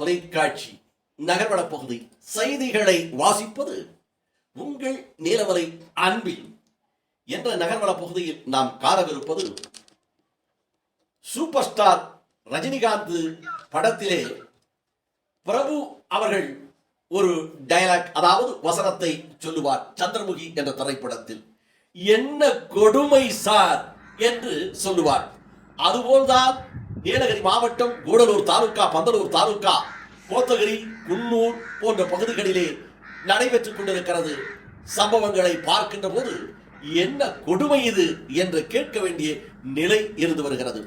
தொலைக்காட்சி நகர்வள பகுதி செய்திகளை வாசிப்பது உங்கள் நீலமலை அன்பில் என்ற நகர்வள பகுதியில் நாம் காணவிருப்பது சூப்பர் ஸ்டார் ரஜினிகாந்த் படத்திலே பிரபு அவர்கள் ஒரு டயலாக், அதாவது வசனத்தை சொல்லுவார் சந்திரமுகி என்ற திரைப்படத்தில். என்ன கொடுமை சார் என்று சொல்லுவார். அதுபோல்தான் நீலகிரி மாவட்டம் கூடலூர் தாலுகா, பந்தலூர் தாலுகா, கோத்தகிரி, குன்னூர் போன்ற பகுதிகளிலே நடைபெற்றுக் கொண்டிருக்கிறது. சம்பவங்களை பார்க்கின்ற போது என்ன கொடுமை இது என்று கேட்க வேண்டிய நிலை இருந்து வருகிறது.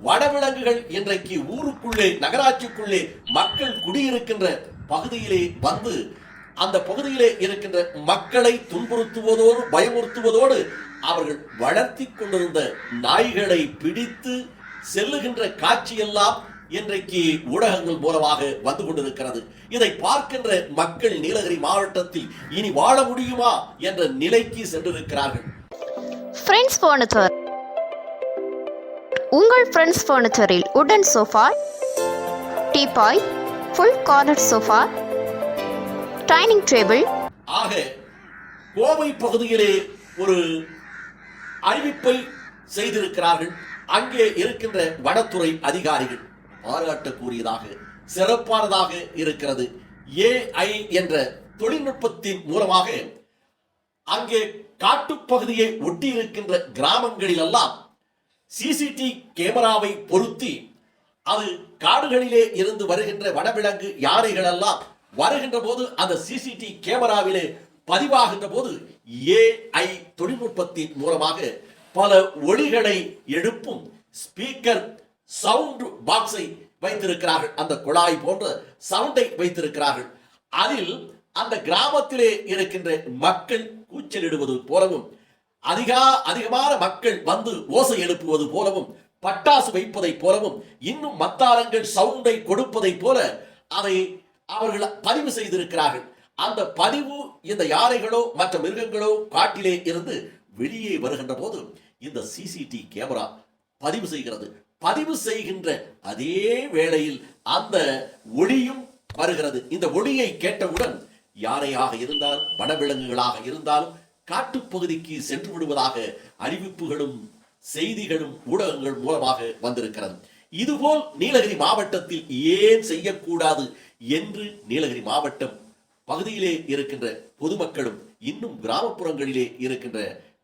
வனவிலங்குகள் இன்றைக்கு ஊருக்குள்ளே, நகராட்சிக்குள்ளே மக்கள் குடியிருக்கின்ற பகுதியிலே வந்து அந்த பகுதியிலே இருக்கின்ற மக்களை துன்புறுத்துவதோடு பயமுறுத்துவதோடு அவர்கள் வளர்த்தி கொண்டிருந்த நாய்களை பிடித்து செல்லுகின்ற காட்சியெல்லாம் இன்றைக்கு ஊடகங்கள் மூலமாக வந்து கொண்டிருக்கிறது. இதை பார்க்கின்ற மக்கள் நீலகிரி மாவட்டத்தில் இனி வாழ முடியுமா என்ற நிலைக்கு சென்றிருக்கிறார்கள். ஃப்ரெண்ட்ஸ் ஃபர்னிச்சர், உங்கள் ஃப்ரெண்ட்ஸ் ஃபர்னிச்சரில் உடன் sofa, teapoy, full corner sofa, dining table ஆக கோவை பகுதியிலே ஒரு அறிவிப்பை செய்திருக்கிறார்கள். அங்கே இருக்கின்ற வனத்துறை அதிகாரிகள் பாராட்டக்கூடியதாக, சிறப்பானதாக இருக்கிறது. AI என்ற தொழில்நுட்பத்தின் மூலமாக அங்கே காட்டுப்பகுதியை ஒட்டி இருக்கின்ற கிராமங்களில் எல்லாம் CCTV கேமராவை பொருத்தி அது காடுகளிலே இருந்து வருகின்ற வனவிலங்கு யானைகள் எல்லாம் வருகின்ற போது அந்த CCTV கேமராவிலே பதிவாகின்ற போது AI தொழில்நுட்பத்தின் மூலமாக பல ஒலிகளை எழுப்பும் ஸ்பீக்கர் சவுண்ட் பாக்ஸை வைத்திருக்கிறார்கள். அந்த குழாய் போன்ற சவுண்டை வைத்திருக்கிறார்கள். அதில் அந்த கிராமத்திலே இருக்கின்ற மக்கள் கூச்சலிடுவது போலவும், அதிகமான மக்கள் வந்து ஓசை எழுப்புவது போலவும், பட்டாசு வைப்பதை போலவும், இன்னும் மத்தாளங்கள் சவுண்டை கொடுப்பதை போல அதை அவர்கள் பதிவு செய்திருக்கிறார்கள். அந்த பதிவு இந்த யானைகளோ மற்ற மிருகங்களோ காட்டிலே இருந்து வெளியே வருகின்ற போது இந்த CCTV கேமரா பதிவு செய்கிறது. பதிவு செய்கின்ற அதே வேளையில் அந்த ஒளியும் வருகிறது. இந்த ஒளியை கேட்டவுடன் யானையாக இருந்தாலும் வனவிலங்குகளாக இருந்தாலும் காட்டுப்பகுதிக்கு சென்று விடுவதாக அறிவிப்புகளும் செய்திகளும் ஊடகங்கள் மூலமாக வந்திருக்கிறது. இதுபோல் நீலகிரி மாவட்டத்தில் ஏன் செய்யக்கூடாது என்று நீலகிரி மாவட்டம் பகுதியிலே இருக்கின்ற பொதுமக்களும் இன்னும் கிராமப்புறங்களிலே இருக்கின்ற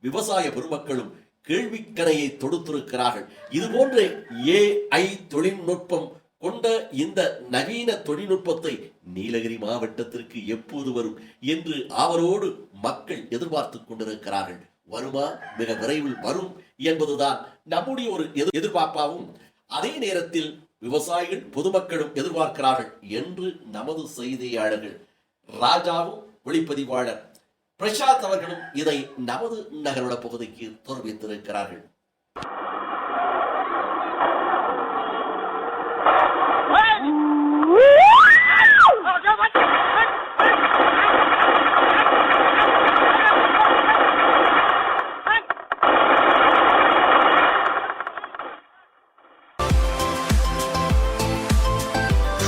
விவசாய பெருமக்களும் கேள்விக்கரையை தொடுத்திருக்கிறார்கள். இது போன்ற AI தொழில்நுட்பம் கொண்ட இந்த நவீன தொழில்நுட்பத்தை நீலகிரி மாவட்டத்திற்கு எப்போது வரும் என்று அவரோடு மக்கள் எதிர்பார்த்து கொண்டிருக்கிறார்கள். வருமா? மிக விரைவில் வரும் என்பதுதான் நம்முடைய ஒரு எதிர்பார்ப்பாகும். அதே நேரத்தில் விவசாயிகள் பொதுமக்களும் எதிர்பார்க்கிறார்கள் என்று நமது செய்தியாளர்கள் ராஜாவும் ஒளிப்பதிவாளர் பிரசாத் அவர்களும் இதை நமது நகர்வள பகுதிக்கு தெரிவித்திருக்கிறார்கள்.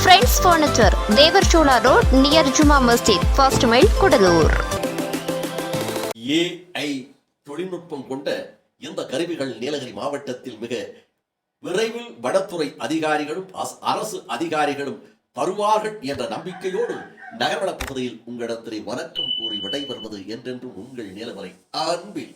Friends furniture, Devarshola road, near Juma Masjid, first mile, Gudalur. AI தொழில்நுட்பம் கொண்ட இந்த கருவிகள் நீலகிரி மாவட்டத்தில் மிக விரைவில் வனத்துறை அதிகாரிகளும் அரசு அதிகாரிகளும் தருவார்கள் என்ற நம்பிக்கையோடு நகர்வள பகுதியில் உங்களிடத்திலே வணக்கம் கூறி விடைபெறுவது என்றென்றும் உங்கள் நீலமலை அன்பில்